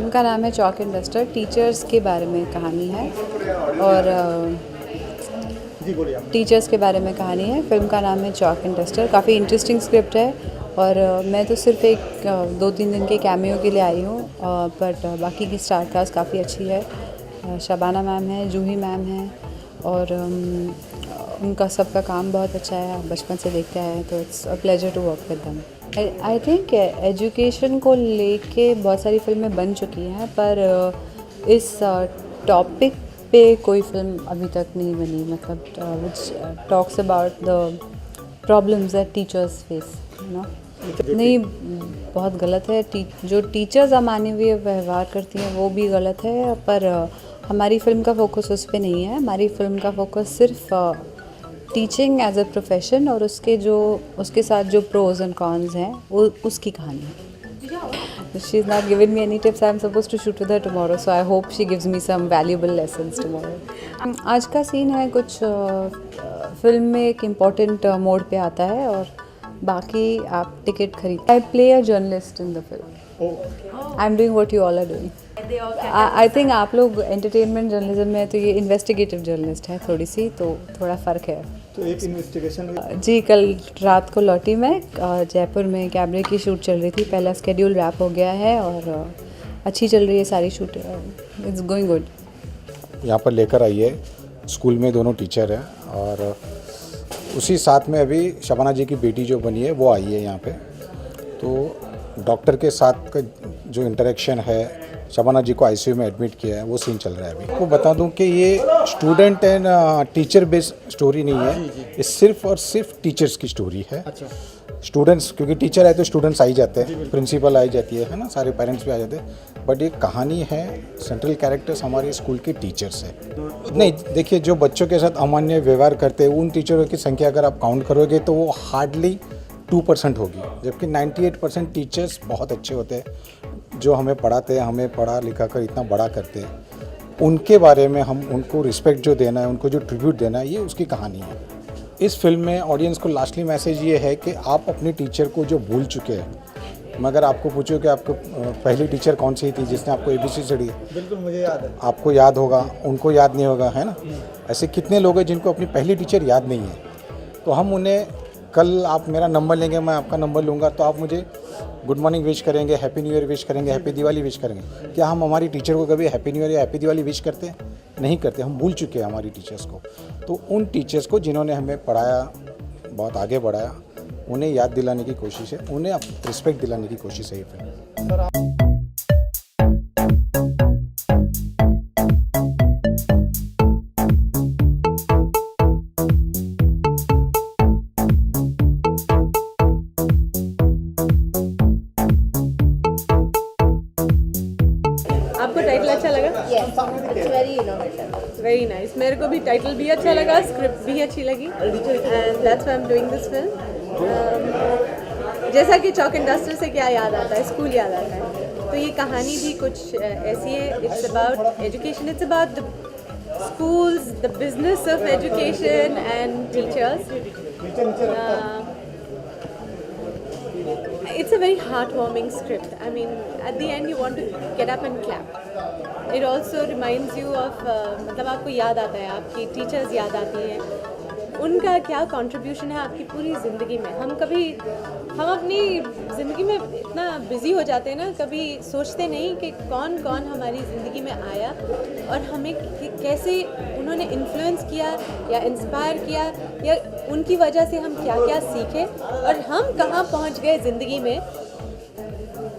Film का नाम है चॉक एंड डस्टर। टीचर्स के बारे में कहानी है और टीचर्स के बारे में कहानी है। फिल्म का नाम है चॉक एंड डस्टर। काफ़ी इंटरेस्टिंग स्क्रिप्ट है और मैं तो सिर्फ एक 2-3 दिन के कैमियो के लिए आई हूँ, बट बाकी की स्टार कास्ट काफ़ी अच्छी है। शबाना मैम है, जूही मैम है और उनका सबका काम बहुत अच्छा है, बचपन से देखते आए हैं, तो it's a pleasure to work with them. I think education को लेके बहुत सारी फिल्में बन चुकी हैं, पर इस टॉपिक पे कोई फिल्म अभी तक नहीं बनी, मतलब which talks about the problems that teachers face, you know. नहीं, बहुत गलत है। जो टीचर्स अमानवीय व्यवहार करती हैं वो भी गलत है, पर हमारी फिल्म का फोकस उस पर नहीं है। हमारी फिल्म का फोकस सिर्फ टीचिंग एज अ प्रोफेशन और उसके साथ जो प्रोज एंड कॉन्स हैं वो उसकी कहानी है। She is not given me any tips. I am suppose to shoot with her tomorrow, so I hope she gives me some valuable lessons tomorrow. आज का सीन है कुछ फिल्म में एक इम्पॉर्टेंट मोड पे आता है और बाकी आप टिकट खरीद। I play a journalist in the film. I am doing what you all are doing. I think आप लोग एंटरटेनमेंट जर्नलिज्म में, तो ये इन्वेस्टिगेटिव जर्नलिस्ट है थोड़ी सी, तो थोड़ा फ़र्क है। तो एक इन्वेस्टिगेशन जी, कल रात को लौटी मैं। जयपुर में कैमरे की शूट चल रही थी, पहला स्केड्यूल रैप हो गया है और अच्छी चल रही है सारी शूट, इट्स गोइंग गुड। यहाँ पर लेकर आई है, स्कूल में दोनों टीचर हैं और उसी साथ में अभी शबाना जी की बेटी जो बनी है वो आई है यहाँ पे। तो डॉक्टर के साथ का जो इंटरेक्शन है, शबाना जी को आईसीयू में एडमिट किया है, वो सीन चल रहा है अभी। आपको बता दूं कि ये student and teacher based story नहीं है, ये सिर्फ और सिर्फ टीचर्स की स्टोरी है। अच्छा। स्टूडेंट्स, क्योंकि टीचर है तो स्टूडेंट्स आ ही जाते हैं, प्रिंसिपल आ ही जाती है ना, सारे पेरेंट्स भी आ जाते हैं, बट ये कहानी है, सेंट्रल कैरेक्टर्स हमारे स्कूल के टीचर्स है। नहीं, देखिए, जो बच्चों के साथ अमान्य व्यवहार करते हैं उन टीचरों की संख्या अगर आप काउंट करोगे तो वो हार्डली 2% होगी, जबकि 98% टीचर्स बहुत अच्छे होते हैं जो हमें पढ़ाते हैं, हमें पढ़ा लिखा कर इतना बड़ा करते हैं। उनके बारे में हम उनको रिस्पेक्ट जो देना है, उनको जो ट्रिब्यूट देना है, ये उसकी कहानी है। इस फिल्म में ऑडियंस को लास्टली मैसेज ये है कि आप अपने टीचर को जो भूल चुके हैं, मगर आपको पूछो कि आपको पहली टीचर कौन सी थी जिसने आपको ABC चढ़ी, बिल्कुल मुझे याद है। आपको याद होगा, उनको याद नहीं होगा, है ना। ऐसे कितने लोग हैं जिनको अपनी पहली टीचर याद नहीं है। तो हम उन्हें, कल आप मेरा नंबर लेंगे, मैं आपका नंबर लूँगा, तो आप मुझे गुड मॉर्निंग विश करेंगे, हैप्पी न्यू ईयर विश करेंगे, हैप्पी दिवाली विश करेंगे। क्या हम हमारी टीचर को कभी हैप्पी न्यू ईयर या हैप्पी दिवाली विश करते हैं? नहीं करते, हम भूल चुके हैं हमारी टीचर्स को। तो उन टीचर्स को जिन्होंने हमें पढ़ाया, बहुत आगे बढ़ाया, उन्हें याद दिलाने की कोशिश है, उन्हें रिस्पेक्ट दिलाने की कोशिश है ये फिल्म। आपको टाइटल अच्छा लगा? Yes, it's very innovative. Very nice. मेरे को भी टाइटल भी अच्छा लगा, स्क्रिप्ट भी अच्छी लगी, and that's why I am doing this film. जैसा कि चॉक एंड डस्टर से क्या याद आता है, स्कूल याद आता है, तो ये कहानी भी कुछ ऐसी है। It's about education, it's about the schools, the business of education and teachers. It's a very heartwarming script. I mean, at the end you want to get up and clap. It also reminds you of मतलब आपको याद आता है, आपकी teachers याद आती हैं, उनका क्या कंट्रीब्यूशन है आपकी पूरी ज़िंदगी में। हम अपनी ज़िंदगी में इतना बिज़ी हो जाते हैं ना, कभी सोचते नहीं कि कौन कौन हमारी ज़िंदगी में आया और हमें कैसे उन्होंने इन्फ्लुएंस किया या इंस्पायर किया, या उनकी वजह से हम क्या क्या सीखे और हम कहाँ पहुँच गए ज़िंदगी में।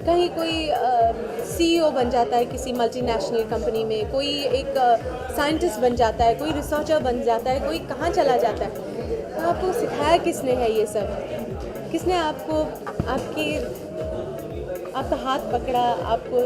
कहीं कोई CEO बन जाता है किसी मल्टीनेशनल कंपनी में, कोई एक साइंटिस्ट बन जाता है, कोई रिसर्चर बन जाता है, कोई कहाँ चला जाता है। तो आपको सिखाया किसने है ये सब? किसने आपको आपका हाथ पकड़ा, आपको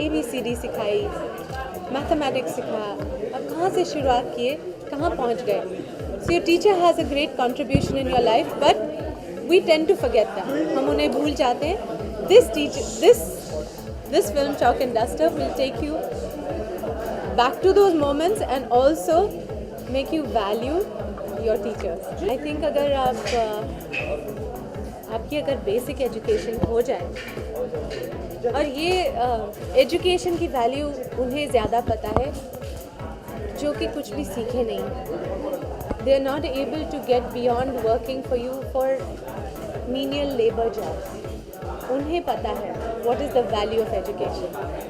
ABCD सिखाई, मैथमेटिक्स सिखाया, आप कहाँ से शुरुआत किए, कहाँ पहुँच गए? So your teacher has a great contribution in your life, but we tend to forget that. हम उन्हें भूल जाते हैं। This film Chalk and Duster will take you back to those moments and also make you value your teachers. I think अगर आपकी अगर basic education हो जाए और ये एजुकेशन की वैल्यू उन्हें ज़्यादा पता है जो कि कुछ भी सीखे नहीं। They are not able to get beyond working for you for menial labour jobs. उन्हें पता है what is the value of education,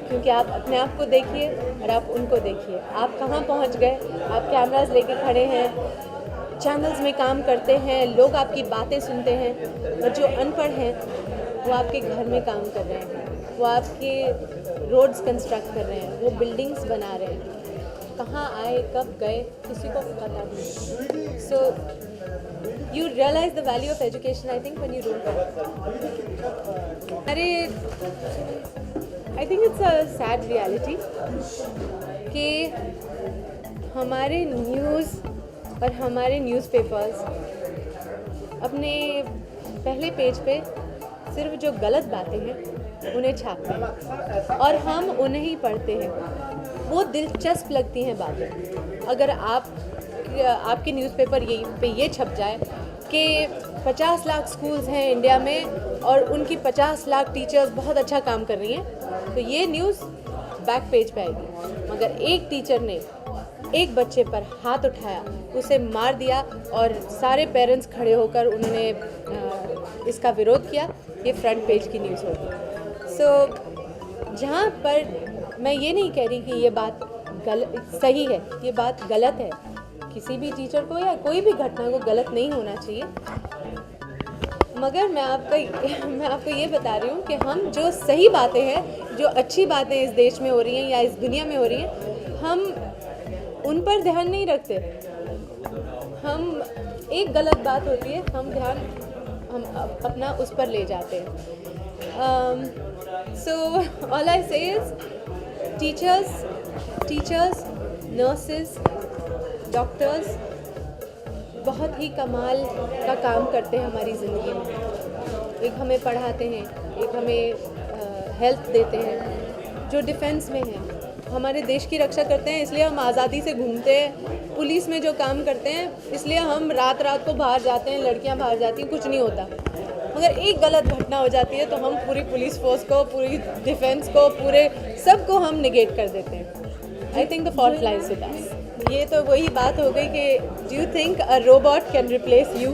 क्योंकि आप अपने आप को देखिए और आप उनको देखिए, आप कहाँ पहुँच गए। आप कैमरास लेके खड़े हैं, चैनल्स में काम करते हैं, लोग आपकी बातें सुनते हैं, और जो अनपढ़ हैं वो आपके घर में काम कर रहे हैं, वो आपके रोड्स कंस्ट्रक्ट कर रहे हैं, वो बिल्डिंग्स बना रहे हैं। कहाँ आए कब गए किसी को पता नहीं। सो you realize the value of education, I think, when you don't know. I think it's a sad reality कि हमारे न्यूज़ और हमारे न्यूज़पेपर्स अपने पहले पेज पे सिर्फ जो गलत बातें हैं उन्हें छापते हैं और हम उन्हें ही पढ़ते हैं। वो दिलचस्प लगती हैं बातें। अगर आपके न्यूज़पेपर ये छप जाए कि 50 लाख स्कूल्स हैं इंडिया में और उनकी 50 लाख टीचर्स बहुत अच्छा काम कर रही हैं, तो ये न्यूज़ बैक पेज पे आएगी। मगर एक टीचर ने एक बच्चे पर हाथ उठाया, उसे मार दिया और सारे पेरेंट्स खड़े होकर उन्होंने इसका विरोध किया, ये फ्रंट पेज की न्यूज़ होगी। सो जहाँ पर मैं ये नहीं कह रही कि ये बात सही है, ये बात गलत है। किसी भी टीचर को या कोई भी घटना को गलत नहीं होना चाहिए, मगर मैं आपको ये बता रही हूँ कि हम जो सही बातें हैं, जो अच्छी बातें इस देश में हो रही हैं या इस दुनिया में हो रही हैं, हम उन पर ध्यान नहीं रखते। हम एक गलत बात होती है, हम अपना उस पर ले जाते हैं। सो ऑल आई से इज टीचर्स, नर्सेस, डॉक्टर्स बहुत ही कमाल का काम करते हैं हमारी ज़िंदगी में। एक हमें पढ़ाते हैं, एक हमें हेल्प देते हैं, जो डिफेंस में हैं, हमारे देश की रक्षा करते हैं, इसलिए हम आज़ादी से घूमते हैं। पुलिस में जो काम करते हैं, इसलिए हम रात को बाहर जाते हैं, लड़कियां बाहर जाती हैं, कुछ नहीं होता। मगर एक गलत घटना हो जाती है तो हम पूरी पुलिस फोर्स को, पूरी डिफेंस को, पूरे सबको हम निगेट कर देते हैं। I think the fault lies with us. ये तो वही बात हो गई कि do you think a robot can replace you?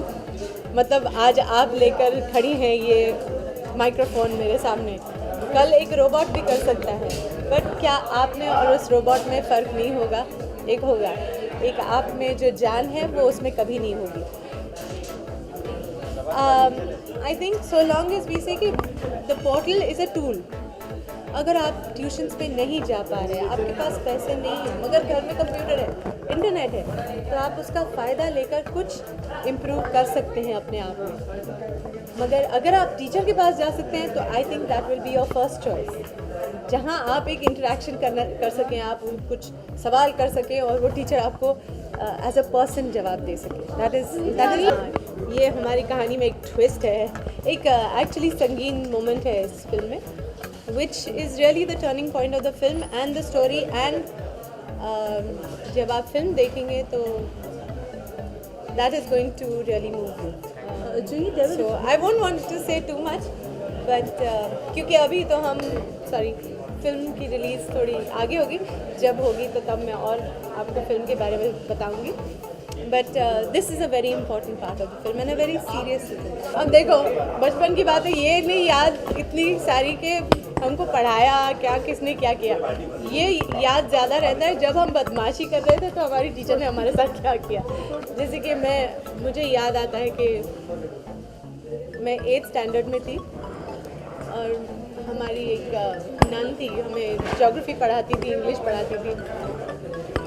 मतलब आज आप लेकर खड़ी हैं ये माइक्रोफोन मेरे सामने, कल एक रोबोट भी कर सकता है, बट क्या आप में और उस रोबोट में फ़र्क नहीं होगा? एक होगा, एक आप में जो जान है वो उसमें कभी नहीं होगी। I think so long as we say कि the portal is a tool. अगर आप ट्यूशन्स पे नहीं जा पा रहे हैं, आपके पास पैसे नहीं हैं, मगर घर में कंप्यूटर है, इंटरनेट है, तो आप उसका फ़ायदा लेकर कुछ इम्प्रूव कर सकते हैं अपने आप में। मगर अगर आप टीचर के पास जा सकते हैं तो I think that will be your first choice, जहां आप एक इंटरेक्शन कर सकें, आप कुछ सवाल कर सकें और वो टीचर आपको एज अ पर्सन जवाब दे सके। दैट इज़ ये हमारी कहानी में एक ट्विस्ट है, एक एक्चुअली संगीन मोमेंट है इस फिल्म में, which is really the turning point of the film and the story, and जब आप फिल्म देखेंगे तो that is going to really move you. So I won't want to say too much, but क्योंकि अभी तो हम film की release थोड़ी आगे होगी, जब होगी तो तब मैं और आपको फिल्म के बारे में बताऊंगी। But this is a very important part of the film and a very serious. अब देखो, बचपन की बात है, ये नहीं याद इतनी सारी के हमको पढ़ाया क्या, किसने क्या किया, ये याद ज़्यादा रहता है जब हम बदमाशी कर रहे थे तो हमारी टीचर ने हमारे साथ क्या किया। जैसे कि मुझे याद आता है कि मैं 8th स्टैंडर्ड में थी और हमारी एक नन थी, हमें ज्योग्राफी पढ़ाती थी, इंग्लिश पढ़ाती थी,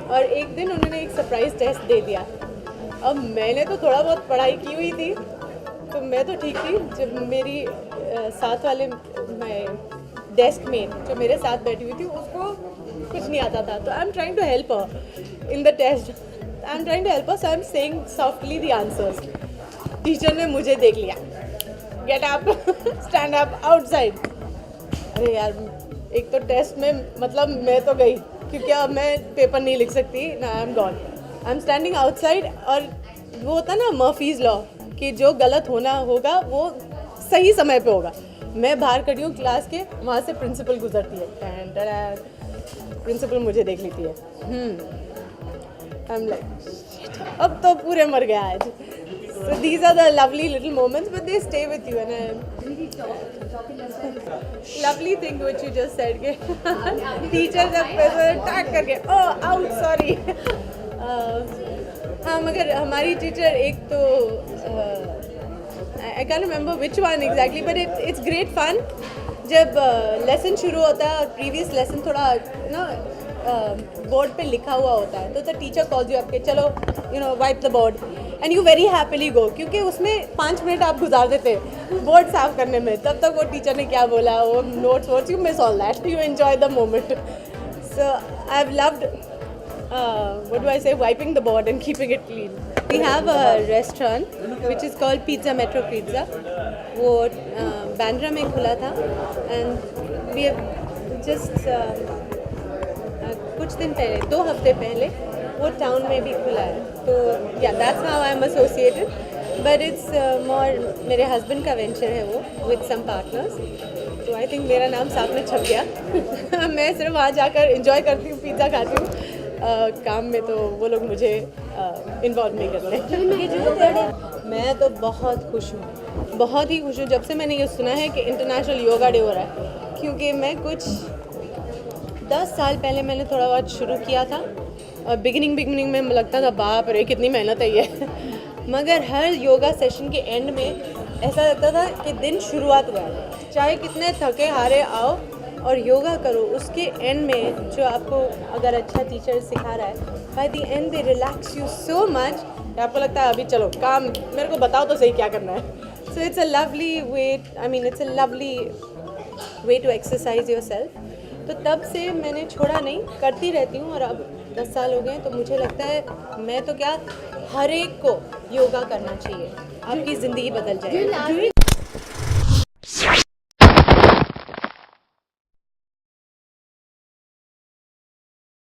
और एक दिन उन्होंने एक सरप्राइज़ टेस्ट दे दिया। अब मैंने तो थोड़ा बहुत पढ़ाई की हुई थी, तो मैं तो ठीक थी। जब मेरी साथ वाले डेस्क में जो मेरे साथ बैठी हुई थी, उसको कुछ नहीं आता था, तो I am trying to help her in the test, I am trying to help her, so I am saying softly the answers. Teacher ने मुझे देख लिया, get up, stand up, outside. अरे यार, एक तो टेस्ट में मतलब मैं तो गई, क्योंकि अब मैं पेपर नहीं लिख सकती ना, I am gone, I am standing outside. और वो होता ना मर्फीज़ लॉ कि जो गलत होना होगा वो सही समय पे होगा। मैं बाहर खड़ी हूँ क्लास के, वहाँ से प्रिंसिपल गुजरती है, प्रिंसिपल मुझे देख लेती है, आई एम लाइक अब तो पूरे मर गया आज. So these are the lovely little moments, but they stay with you. And lovely thing which you just said के teacher जब टैग करके oh out sorry. हाँ मगर हमारी टीचर एक तो I can't remember which one exactly, but it's great fun. जब lesson शुरू होता है और प्रीवियस लेसन थोड़ा ना बोर्ड पे लिखा हुआ होता है, तो द टीचर कॉल्स यू आपके चलो wipe the board and you very happily go, क्योंकि उसमें 5 मिनट आप गुजार देते बोर्ड साफ करने में, तब तक वो टीचर ने क्या बोला, वो notes votes, you miss all that, you enjoy the moment. So I have loved what do I say, wiping the board and keeping it clean. We have a restaurant which is called Pizza Metro Pizza. वो बांद्रा में खुला था and we have just कुछ दिन पहले, 2 हफ्ते पहले वो टाउन में भी खुला है. तो yeah, that's how I'm associated. But it's more मेरे हस्बैंड का वेंचर है वो, with some partners. तो आई थिंक मेरा नाम साथ में छप गया. मैं सिर्फ वहाँ जाकर इंजॉय करती हूँ, पिज़्ज़ा खाती हूँ. काम में तो वो लोग मुझे इन्वॉल्व नहीं करते. मैं तो बहुत खुश हूँ, बहुत ही खुश हूँ जब से मैंने ये सुना है कि इंटरनेशनल योगा डे हो रहा है. क्योंकि मैं कुछ 10 साल पहले मैंने थोड़ा बहुत शुरू किया था, और बिगिनिंग में लगता था बाप रे कितनी मेहनत है ये. मगर हर योगा सेशन के एंड में ऐसा लगता था कि दिन शुरुआत हुआ है. चाहे कितने थके हारे आओ और योगा करो, उसके एंड में जो आपको अगर अच्छा टीचर सिखा रहा है, by the and they relax you so much कि आपको लगता है अभी चलो काम मेरे को बताओ तो सही क्या करना है. So it's a lovely way, I mean it's a lovely way to exercise your self. तो तब से मैंने छोड़ा नहीं, करती रहती हूँ. और अब 10 साल हो गए, तो मुझे लगता है मैं तो क्या, हर एक को योगा करना चाहिए, आपकी ज़िंदगी बदल जाएगी.